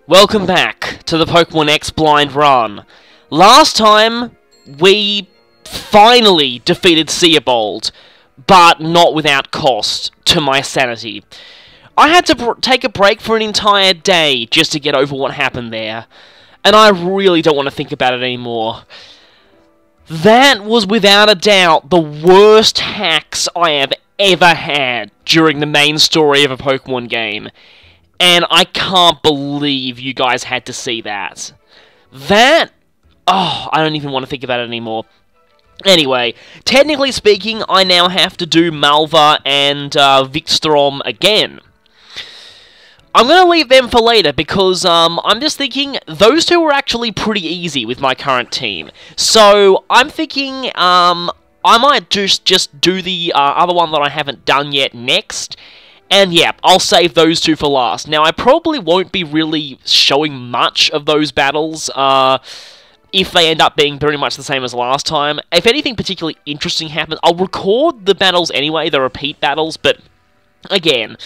Welcome back to the Pokemon X Blind Run. Last time, we finally defeated Siebold, but not without cost to my sanity. I had to take a break for an entire day just to get over what happened there, and I really don't want to think about it anymore. That was without a doubt the worst hacks I have ever had during the main story of a Pokemon game. And I can't believe you guys had to see that. Oh, I don't even want to think about it anymore. Anyway, technically speaking, I now have to do Malva and Vikstrom again. I'm going to leave them for later because I'm just thinking those two were actually pretty easy with my current team. So I'm thinking I might just do the other one that I haven't done yet next. And yeah, I'll save those two for last. Now, I probably won't be really showing much of those battles, if they end up being pretty much the same as last time. If anything particularly interesting happens, I'll record the battles anyway, the repeat battles, but again,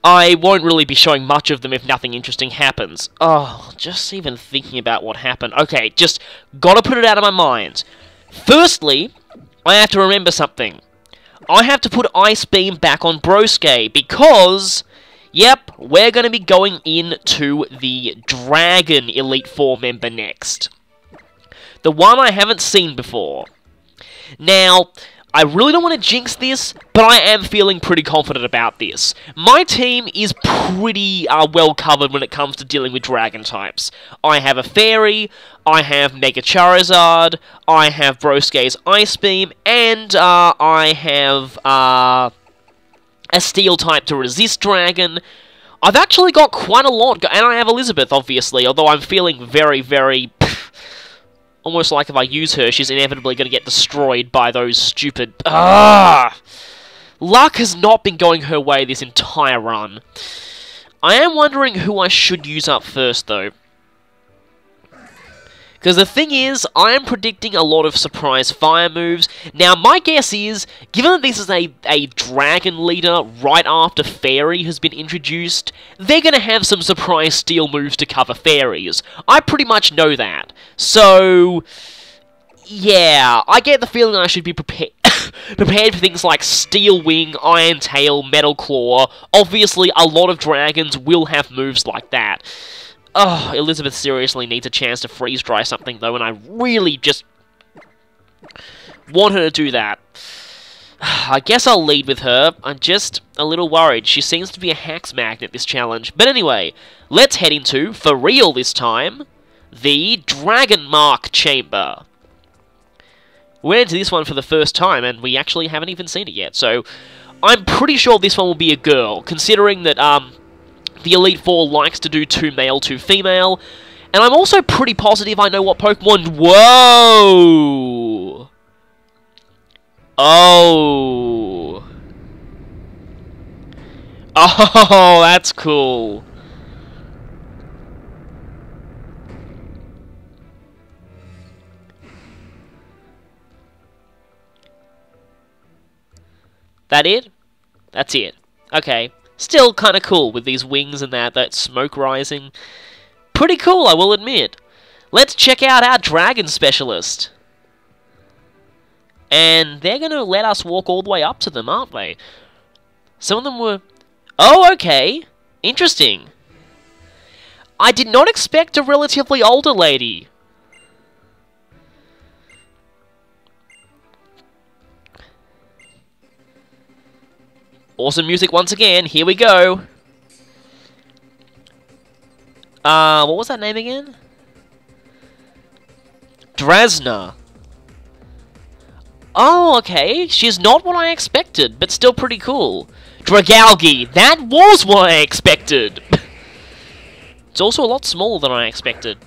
I won't really be showing much of them if nothing interesting happens. Oh, just even thinking about what happened. Okay, just gotta put it out of my mind. Firstly, I have to remember something. I have to put Ice Beam back on Broske, because, yep, we're going to be going into the Dragon Elite Four member next. The one I haven't seen before. Now, I really don't want to jinx this, but I am feeling pretty confident about this. My team is pretty well covered when it comes to dealing with Dragon types. I have a Fairy, I have Mega Charizard, I have Broske's Ice Beam, and I have a Steel type to resist Dragon. I've actually got quite a lot, and I have Elizabeth, obviously, although I'm feeling very, very... almost like if I use her, she's inevitably going to get destroyed by those stupid... Luck has not been going her way this entire run. I am wondering who I should use up first, though. Because the thing is, I am predicting a lot of surprise fire moves. Now, my guess is, given that this is a dragon leader right after Fairy has been introduced, they're going to have some surprise steel moves to cover Fairies. I pretty much know that. So, yeah, I get the feeling I should be prepared for things like Steel Wing, Iron Tail, Metal Claw. Obviously, a lot of dragons will have moves like that. Oh, Elizabeth seriously needs a chance to freeze-dry something, though, and I really just want her to do that. I guess I'll lead with her. I'm just a little worried. She seems to be a hacks magnet, this challenge. But anyway, let's head into, for real this time, the Dragon Mark Chamber. We're into this one for the first time, and we actually haven't even seen it yet, so I'm pretty sure this one will be a girl, considering that, the Elite Four likes to do 2 male, 2 female. And I'm also pretty positive I know what Pokemon... Whoa! Oh! Oh, that's cool. That it? That's it. Okay. Still kind of cool with these wings and that smoke rising. Pretty cool, I will admit. Let's check out our Dragon Specialist. And they're going to let us walk all the way up to them, aren't they? Some of them were... Oh, okay. Interesting. I did not expect a relatively older lady. Awesome music once again. Here we go. What was that name again? Drasna. Oh, okay. She's not what I expected, but still pretty cool. Dragalge. That was what I expected. It's also a lot smaller than I expected.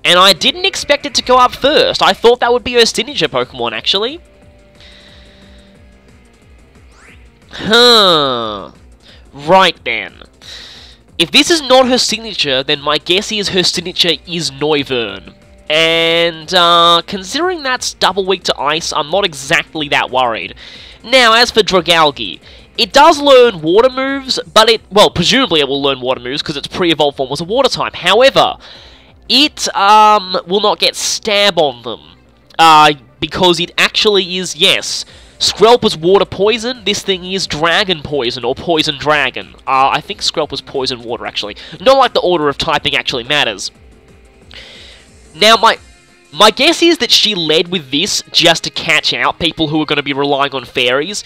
And I didn't expect it to go up first. I thought that would be her signature Pokemon, actually. Huh. Right then. If this is not her signature, then my guess is her signature is Noivern. And, considering that's double weak to ice, I'm not exactly that worried. Now, as for Dragalge, It does learn water moves, but well, presumably it will learn water moves because its pre-evolved form was a water type. However, it will not get stab on them, because it actually is, yes, Skrelp was water poison, this thing is dragon poison, or poison dragon. I think Skrelp was poison water, actually. Not like the order of typing actually matters. Now, my guess is that she led with this just to catch out people who are going to be relying on fairies.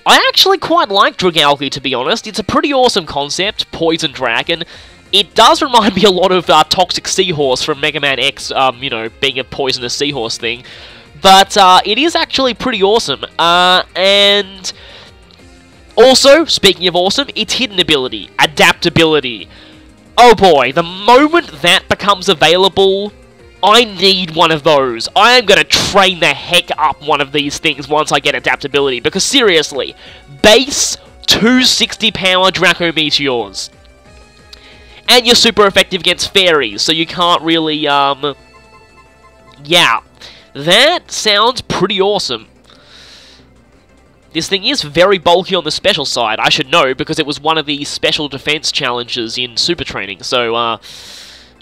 I actually quite like Dragalge, to be honest. It's a pretty awesome concept, poison dragon. It does remind me a lot of Toxic Seahorse from Mega Man X, you know, being a poisonous seahorse thing. But it is actually pretty awesome. And also, speaking of awesome, its hidden ability, adaptability. Oh boy, the moment that becomes available, I need one of those. I am going to train the heck up one of these things once I get adaptability, because seriously, base 260 power Draco Meteors. And you're super effective against fairies, so you can't really, yeah. That sounds pretty awesome. This thing is very bulky on the special side, I should know, because it was one of the special defense challenges in Super Training, so,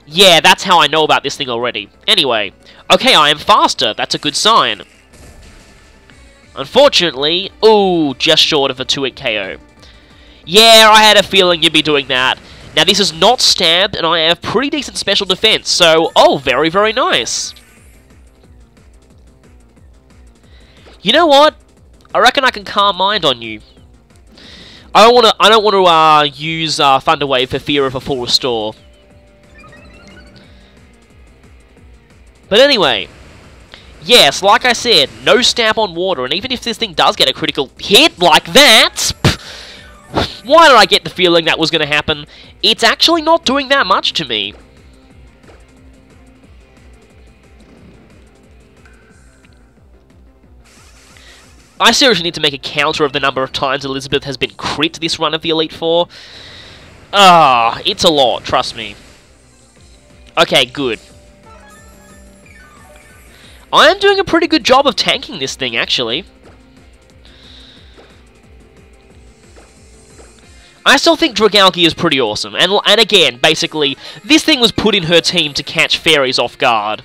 yeah, that's how I know about this thing already. Anyway, okay, I am faster, that's a good sign. Unfortunately, ooh, just short of a 2-hit KO. Yeah, I had a feeling you'd be doing that. Now, this is not stabbed, and I have pretty decent special defense, so, oh, very, very nice. You know what? I reckon I can Calm Mind on you. I don't want to use Thunder Wave for fear of a full restore. But anyway, yes, like I said, no stab on water, and even if this thing does get a critical hit like that, why did I get the feeling that was going to happen? It's actually not doing that much to me. I seriously need to make a counter of the number of times Elizabeth has been crit this run of the Elite Four. It's a lot, trust me. Okay, good. I am doing a pretty good job of tanking this thing, actually. I still think Dragalge is pretty awesome, and again, basically, this thing was put in her team to catch fairies off guard.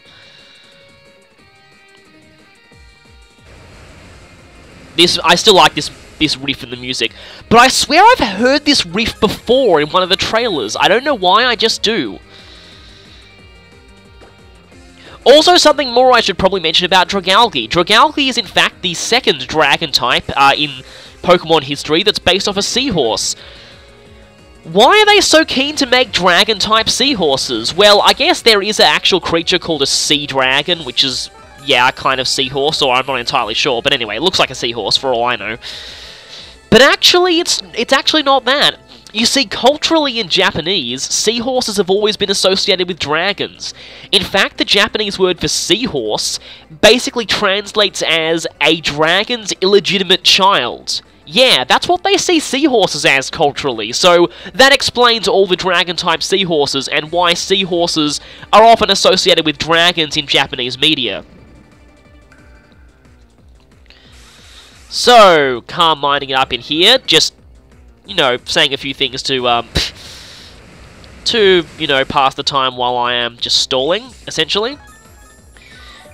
I still like this riff in the music, but I swear I've heard this riff before in one of the trailers. I don't know why, I just do. Also, something more I should probably mention about Dragalge. Dragalge is in fact the second dragon type in Pokemon history that's based off a seahorse. Why are they so keen to make dragon-type seahorses? Well, I guess there is an actual creature called a sea dragon, which is, yeah, a kind of seahorse, or I'm not entirely sure, but anyway, it looks like a seahorse for all I know. But actually, it's actually not that. You see, culturally in Japanese, seahorses have always been associated with dragons. In fact, the Japanese word for seahorse basically translates as a dragon's illegitimate child. Yeah, that's what they see seahorses as culturally, so that explains all the dragon-type seahorses and why seahorses are often associated with dragons in Japanese media. So, Calm Minding it up in here, just, you know, saying a few things to, you know, pass the time while I am just stalling, essentially.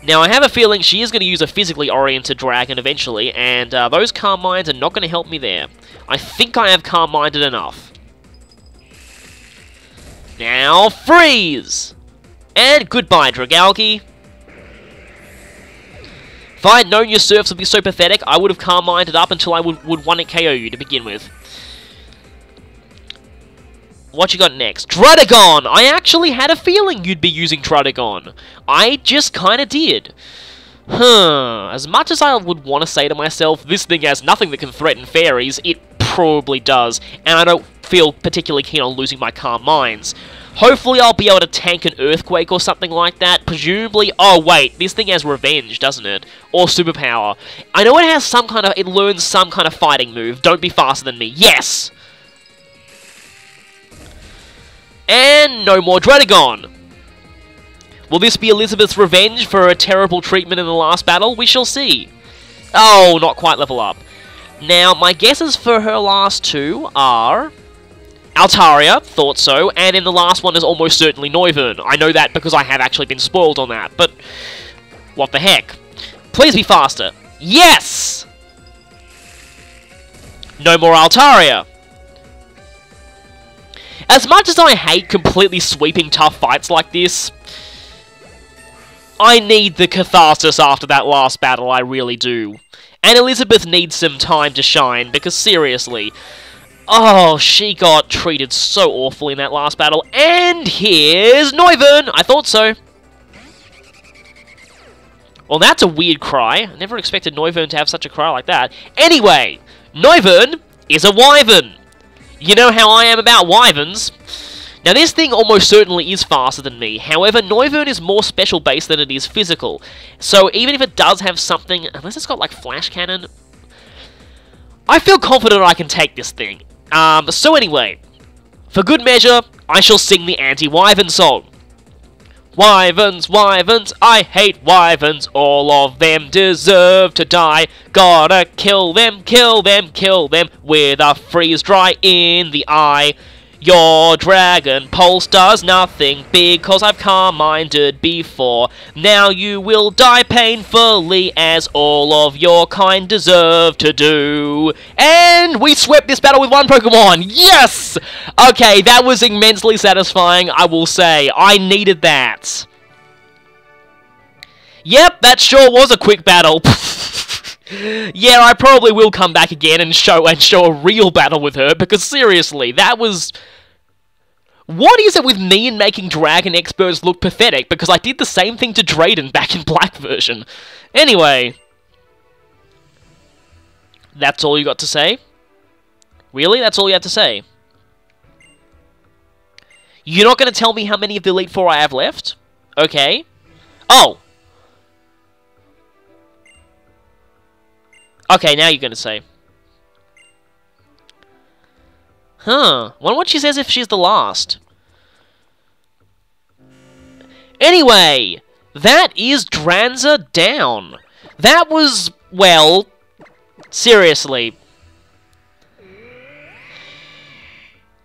Now, I have a feeling she is going to use a physically oriented dragon eventually, and those Calm Minds are not going to help me there. I think I have Calm Minded enough. Now, freeze! And goodbye, Dragalge. If I had known your surfs would be so pathetic, I would have Calm Minded up until I would 1-hit KO you to begin with. What you got next? Druddigon! I actually had a feeling you'd be using Druddigon. I just kinda did. As much as I would want to say to myself, this thing has nothing that can threaten fairies, it probably does, and I don't feel particularly keen on losing my Calm Minds. Hopefully I'll be able to tank an Earthquake or something like that, presumably. Oh wait, this thing has Revenge, doesn't it? Or Superpower. I know it has some kind of, it learns some kind of fighting move. Don't be faster than me. Yes! And no more Druddigon. Will this be Elizabeth's revenge for a terrible treatment in the last battle? We shall see. Oh, not quite level up. Now, my guesses for her last two are Altaria, thought so, and in the last one is almost certainly Noivern. I know that because I have actually been spoiled on that, but what the heck. Please be faster. Yes! No more Altaria. As much as I hate completely sweeping tough fights like this, I need the catharsis after that last battle, I really do. And Elizabeth needs some time to shine, because seriously, oh, she got treated so awfully in that last battle. And here's Noivern! I thought so. Well, that's a weird cry. I never expected Noivern to have such a cry like that. Anyway, Noivern is a wyvern. You know how I am about wyverns. Now, this thing almost certainly is faster than me. However, Noivern is more special base than it is physical. So even if it does have something, unless it's got like flash cannon, I feel confident I can take this thing. So anyway, for good measure, I shall sing the anti-wyvern song. Wyverns, wyverns, I hate wyverns, all of them deserve to die. Gotta kill them, kill them, kill them, with a freeze-dry in the eye. Your Dragon Pulse does nothing because I've Carminded before. Now you will die painfully as all of your kind deserve to do. And we swept this battle with one Pokemon! Yes! Okay, that was immensely satisfying, I will say. I needed that. Yep, that sure was a quick battle. Yeah, I probably will come back again and show a real battle with her, because seriously, that was... What is it with me and making Dragon experts look pathetic? Because I did the same thing to Drayden back in Black version. Anyway. That's all you got to say? Really? That's all you have to say? You're not going to tell me how many of the Elite Four I have left? Okay. Oh! Okay, now you're going to say. Huh. Wonder what she says if she's the last. Anyway, that is Dransa down. That was, well, seriously.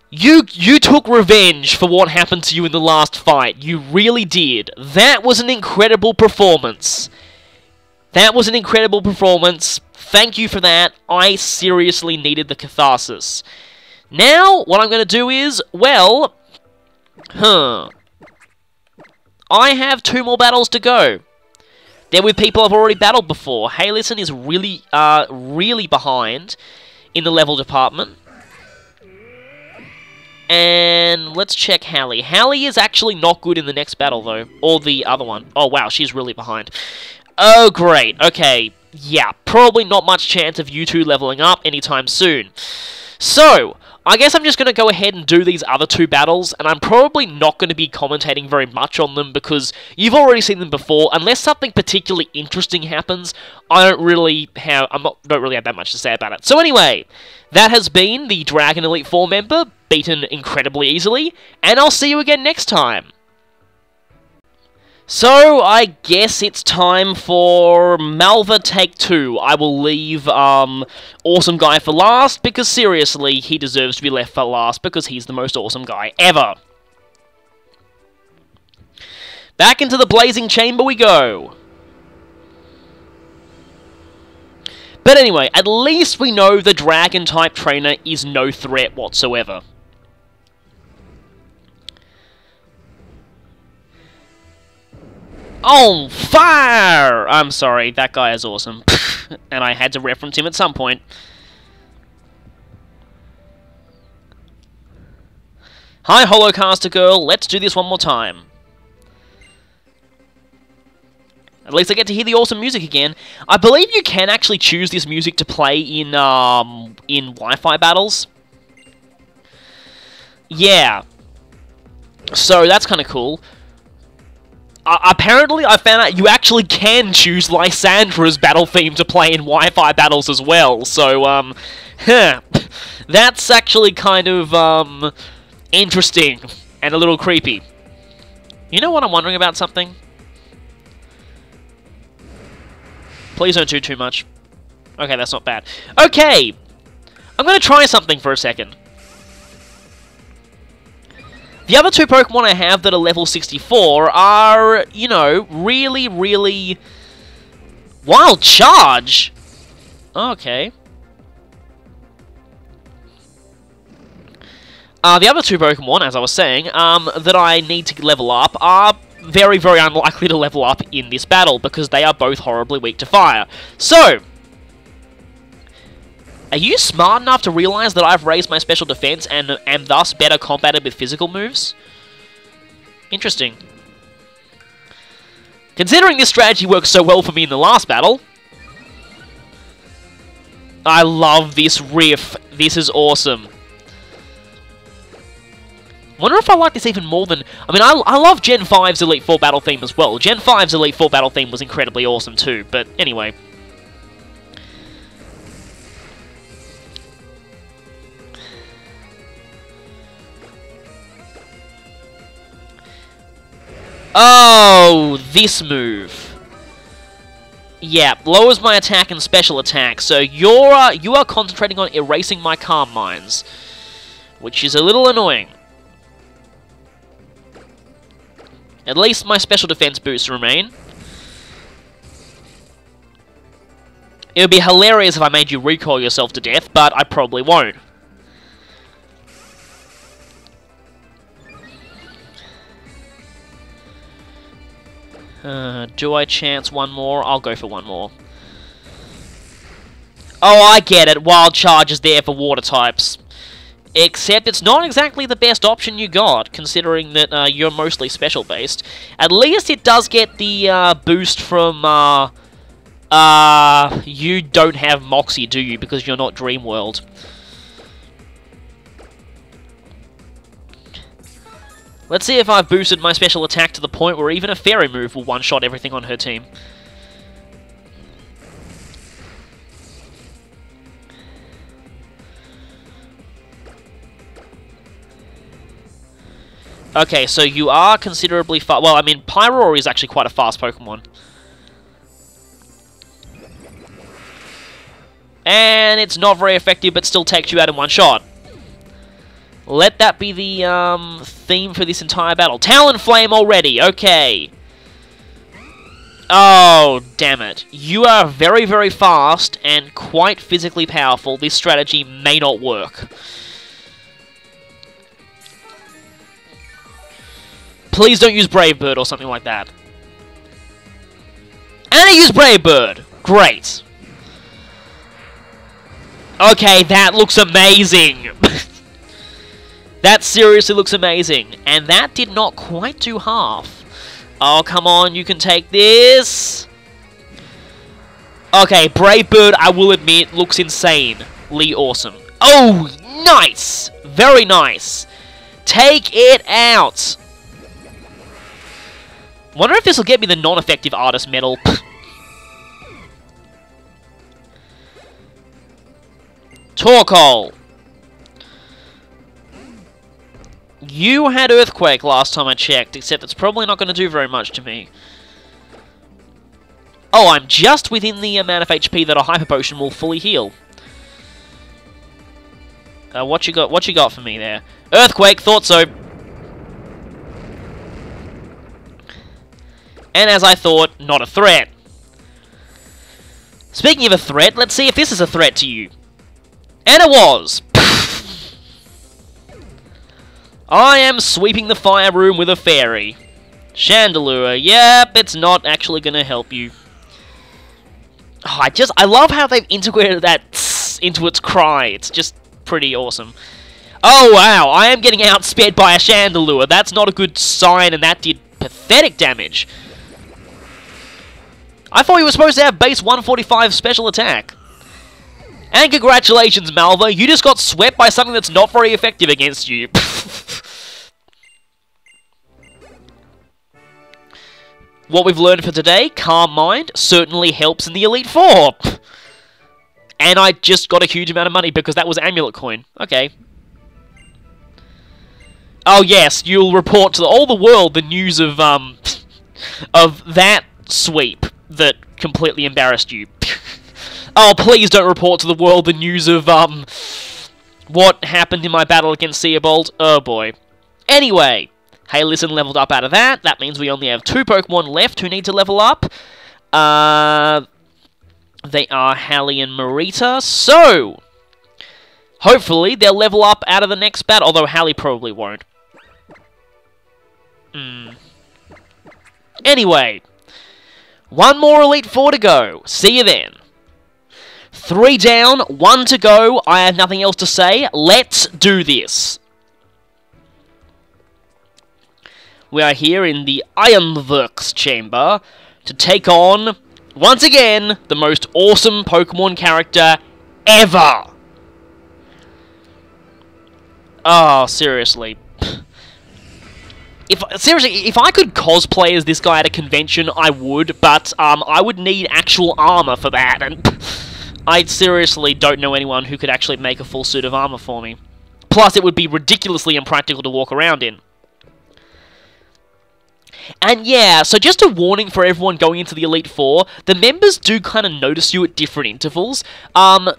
You took revenge for what happened to you in the last fight. You really did. That was an incredible performance. That was an incredible performance. Thank you for that. I seriously needed the catharsis. Now, what I'm going to do is, well, I have 2 more battles to go. They're with people I've already battled before. Hey, listen is really, really behind in the level department. And let's check Hallie. Hallie is actually not good in the next battle, though. Or the other one. Oh, wow, she's really behind. Oh, great. Okay, yeah, probably not much chance of you two leveling up anytime soon. So, I guess I'm just going to go ahead and do these other 2 battles, and I'm probably not going to be commentating very much on them because you've already seen them before. Unless something particularly interesting happens, I don't really have that much to say about it. So anyway, that has been the Dragon Elite 4 member, beaten incredibly easily, and I'll see you again next time. So, I guess it's time for Malva Take 2. I will leave, Awesome Guy for last, because seriously, he deserves to be left for last, because he's the most awesome guy ever. Back into the Blazing Chamber we go. But anyway, at least we know the Dragon-type trainer is no threat whatsoever. Oh, fire! I'm sorry, that guy is awesome. And I had to reference him at some point. Hi, Holocaster Girl, let's do this one more time. At least I get to hear the awesome music again. I believe you can actually choose this music to play in Wi-Fi battles. Yeah. So, that's kind of cool. Apparently, I found out you actually can choose Lysandra's battle theme to play in Wi-Fi battles as well, so, that's actually kind of, interesting and a little creepy. You know what, I'm wondering about something? Please don't do too much. Okay, that's not bad. Okay! I'm going to try something for a second. The other two Pokemon I have that are level 64 are, you know, really... Wild Charge? Okay. The other two Pokemon, as I was saying, that I need to level up are very unlikely to level up in this battle, because they are both horribly weak to fire. So, are you smart enough to realize that I've raised my special defense and am thus better combated with physical moves? Interesting. Considering this strategy worked so well for me in the last battle. I love this riff. This is awesome. Wonder if I like this even more than... I mean, I love Gen 5's Elite Four battle theme as well. Gen 5's Elite Four battle theme was incredibly awesome too, but anyway. Oh, this move. Yeah, lowers my attack and special attack, so you are concentrating on erasing my Calm Mines, which is a little annoying. At least my special defense boosts remain. It would be hilarious if I made you recoil yourself to death, but I probably won't. Do I chance one more? I'll go for one more. Oh, I get it. Wild Charge is there for water types. Except it's not exactly the best option you got, considering that you're mostly special-based. At least it does get the boost from... you don't have Moxie, do you? Because you're not Dreamworld. Let's see if I've boosted my special attack to the point where even a Fairy move will one-shot everything on her team. Okay, so you are considerably fast. Well, I mean, Pyroar is actually quite a fast Pokemon. And it's not very effective, but still takes you out in one shot. Let that be the theme for this entire battle. Talonflame already, okay. Oh, damn it. You are very fast and quite physically powerful. This strategy may not work. Please don't use Brave Bird or something like that. And I use Brave Bird. Great. Okay, that looks amazing. That seriously looks amazing. And that did not quite do half. Oh, come on, you can take this. Okay, Brave Bird, I will admit, looks insanely awesome. Oh, nice. Very nice. Take it out. Wonder if this will get me the non-effective artist medal. Torkoal. You had Earthquake last time I checked, except it's probably not going to do very much to me. Oh, I'm just within the amount of HP that a Hyper Potion will fully heal. What you got for me there? Earthquake, thought so. And as I thought, not a threat. Speaking of a threat, let's see if this is a threat to you. And it was! I am sweeping the fire room with a fairy. Chandelure, yep, it's not actually gonna help you. Oh, I love how they've integrated that tss into its cry. It's just pretty awesome. Oh wow, I am getting outsped by a Chandelure. That's not a good sign, and that did pathetic damage. I thought you were supposed to have base 145 special attack. And congratulations, Malva, you just got swept by something that's not very effective against you. What we've learned for today, Calm Mind certainly helps in the Elite Four. And I just got a huge amount of money because that was Amulet Coin. Okay. Oh yes, you'll report to all the world the news of that sweep that completely embarrassed you. Oh, please don't report to the world the news of, what happened in my battle against Siebold. Oh, boy. Anyway, Haylison leveled up out of that. That means we only have 2 Pokemon left who need to level up. They are Hallie and Marita. So, hopefully they'll level up out of the next battle. Although Hallie probably won't. Anyway, 1 more Elite Four to go. See you then. 3 down, 1 to go. I have nothing else to say. Let's do this. We are here in the Ironworks chamber to take on, once again, the most awesome Pokemon character ever. Oh, seriously. If I could cosplay as this guy at a convention, I would, but I would need actual armor for that, and I seriously don't know anyone who could actually make a full suit of armor for me. Plus, it would be ridiculously impractical to walk around in. And yeah, so just a warning for everyone going into the Elite Four, the members do kind of notice you at different intervals. Dransa,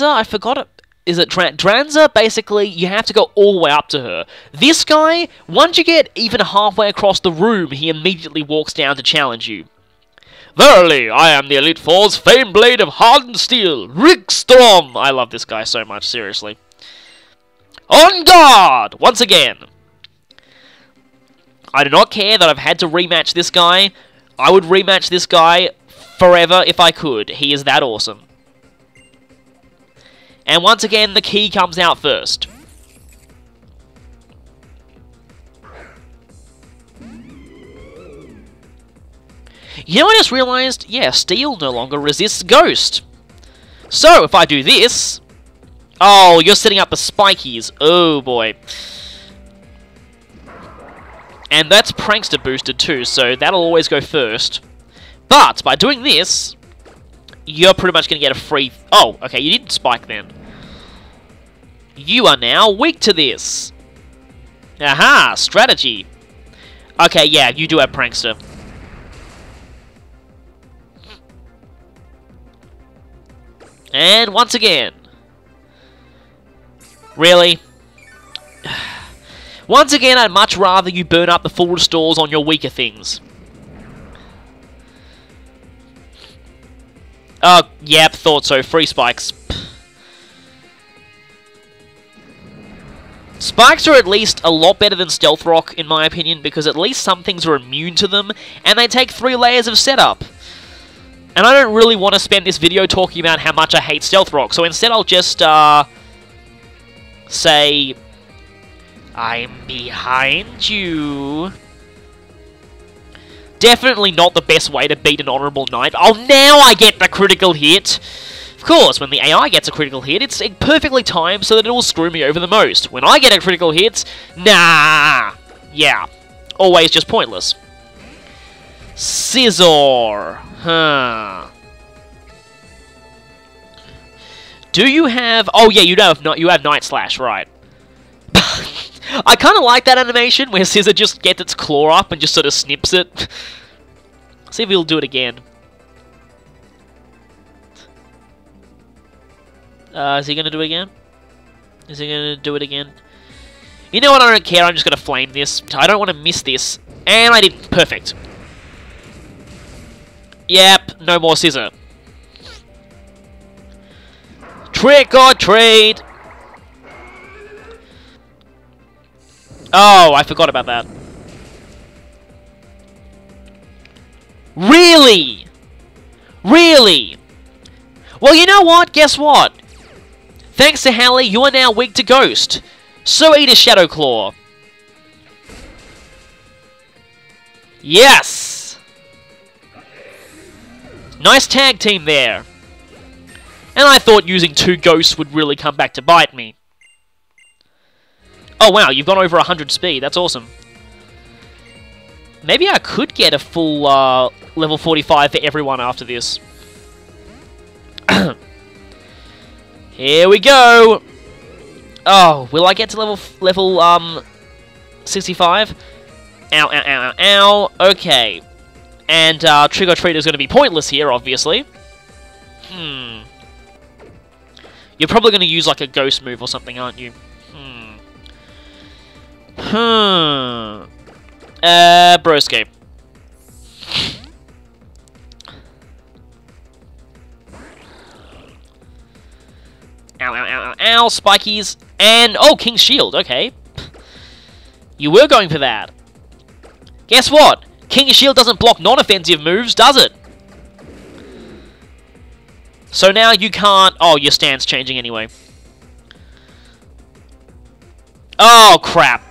I forgot it. Is it Dransa? Basically, you have to go all the way up to her. This guy, once you get even halfway across the room, he immediately walks down to challenge you. Verily, I am the Elite Four's famed blade of hardened steel, Rickstrom! I love this guy so much, seriously. On guard! Once again. I do not care that I've had to rematch this guy. I would rematch this guy forever if I could. He is that awesome. And once again, the key comes out first. You know what I just realized? Yeah, steel no longer resists ghost. So, if I do this... Oh, you're setting up the spikies. Oh, boy. And that's prankster boosted too, so that'll always go first. But, by doing this... You're pretty much going to get a free... Oh, okay, you didn't spike then. You are now weak to this. Aha, strategy. Okay, yeah, you do have prankster. And once again. Really? Once again, I'd much rather you burn up the full restores on your weaker things. Oh, yep, thought so. Free spikes. Spikes are at least a lot better than Stealth Rock, in my opinion, because at least some things are immune to them, and they take 3 layers of setup. And I don't really want to spend this video talking about how much I hate Stealth Rock, so instead I'll just, say... I'm behind you. Definitely not the best way to beat an Honourable Knight. Oh, now I get the critical hit! Of course, when the AI gets a critical hit, it's perfectly timed so that it will screw me over the most. When I get a critical hit, nah! Yeah. Always just pointless. Scizor. Huh. Do you have... Oh, yeah, you have Night Slash, right. I kind of like that animation where Scizor just gets its claw up and just sort of snips it. See if he'll do it again. Is he going to do it again? Is he going to do it again? You know what, I don't care, I'm just going to flame this. I don't want to miss this. And I did. Perfect. Yep, no more Scizor. Trick or treat! Oh, I forgot about that. Really? Really? Well, you know what? Guess what? Thanks to Hallie, you are now weak to Ghost. So eat a Shadow Claw. Yes! Nice tag team there. And I thought using 2 Ghosts would really come back to bite me. Oh wow, you've gone over 100 speed. That's awesome. Maybe I could get a full level 45 for everyone after this. Here we go. Oh, will I get to level 65? Ow, ow, ow, ow, ow. Okay. And Trick or Treat is going to be pointless here, obviously. You're probably going to use like a ghost move or something, aren't you? Broski. Ow, ow, ow, ow, ow, spikies. And, oh, King's Shield, okay. You were going for that. Guess what? King's Shield doesn't block non-offensive moves, does it? So now you can't... Oh, your stance changing anyway. Oh, crap.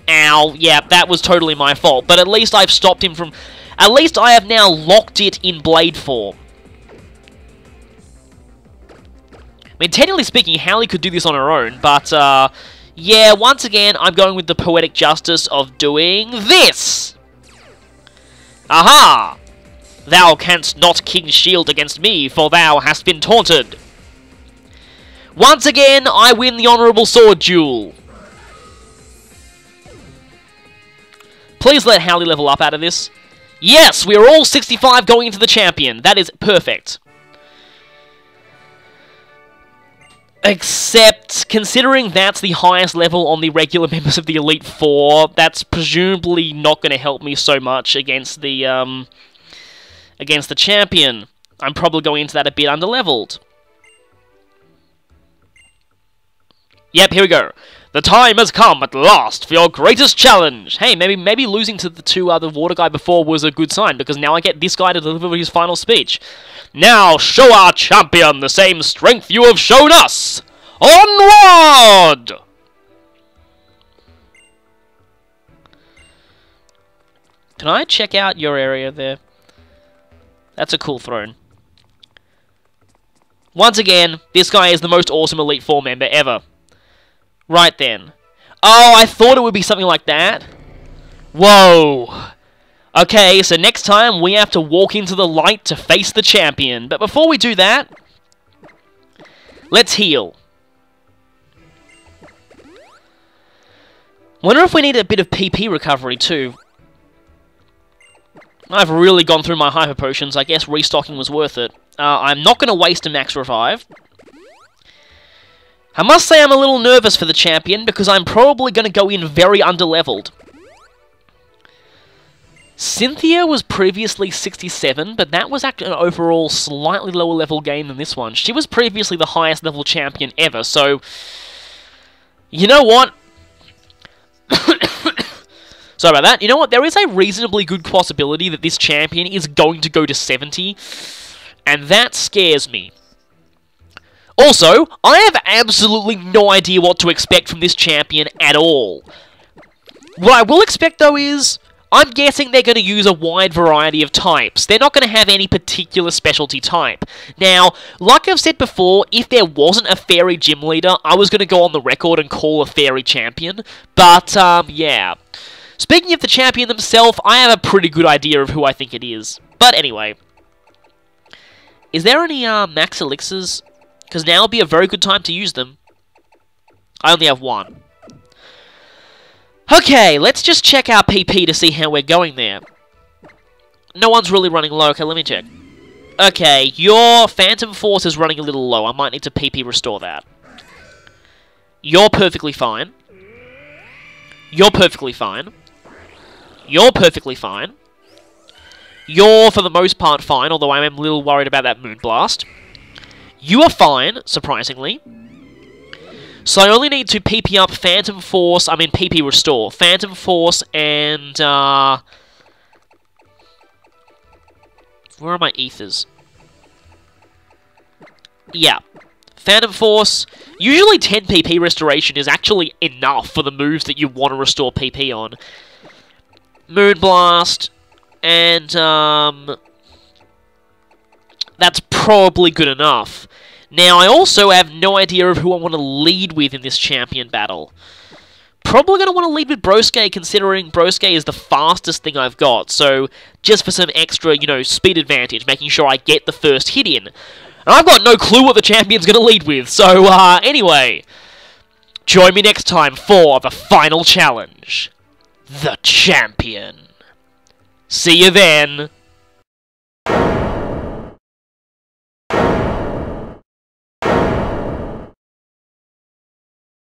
Ow. Yeah, that was totally my fault. But at least I've stopped him from... At least I have now locked it in blade form. I mean, technically speaking, Hallie could do this on her own, but, yeah, once again, I'm going with the poetic justice of doing this! Aha! Thou canst not King's Shield against me, for thou hast been taunted. Once again, I win the honourable sword duel. Please let Hallie level up out of this. Yes, we are all 65 going into the champion. That is perfect. Except, considering that's the highest level on the regular members of the Elite Four, that's presumably not going to help me so much against the champion. I'm probably going into that a bit underleveled. Yep, here we go. The time has come at last for your greatest challenge. Hey, maybe losing to the water guy before was a good sign, because now I get this guy to deliver his final speech. Now show our champion the same strength you have shown us. Onward! Can I check out your area there? That's a cool throne. Once again, this guy is the most awesome Elite Four member ever. Right then. Oh, I thought it would be something like that. Whoa. Okay, so next time we have to walk into the light to face the champion. But before we do that, let's heal. Wonder if we need a bit of PP recovery too. I've really gone through my hyper potions. I guess restocking was worth it. I'm not going to waste a max revive. I must say I'm a little nervous for the champion, because I'm probably going to go in very underleveled. Cynthia was previously 67, but that was actually an overall slightly lower level game than this one. She was previously the highest level champion ever, so... You know what? Sorry about that. You know what? There is a reasonably good possibility that this champion is going to go to 70, and that scares me. Also, I have absolutely no idea what to expect from this champion at all. What I will expect, though, is... I'm guessing they're going to use a wide variety of types. They're not going to have any particular specialty type. Now, like I've said before, if there wasn't a fairy gym leader, I was going to go on the record and call a fairy champion. But, yeah. Speaking of the champion themselves, I have a pretty good idea of who I think it is. But anyway. Is there any max elixirs? Because now would be a very good time to use them. I only have one. Okay, let's just check our PP to see how we're going there. No one's really running low. Okay, let me check. Okay, your Phantom Force is running a little low. I might need to PP restore that. You're perfectly fine. You're perfectly fine. You're perfectly fine. You're, for the most part, fine, although I am a little worried about that Moonblast. You are fine, surprisingly. So I only need to PP up Phantom Force, PP Restore. Phantom Force and, where are my ethers? Yeah. Phantom Force. Usually 10 PP Restoration is actually enough for the moves that you want to restore PP on. Moonblast. And, that's probably good enough. Now, I also have no idea of who I want to lead with in this champion battle. Probably going to want to lead with Broski, considering Broski is the fastest thing I've got. So, just for some extra, speed advantage, making sure I get the first hit in. And I've got no clue what the champion's going to lead with. So, anyway. Join me next time for the final challenge. The champion. See you then.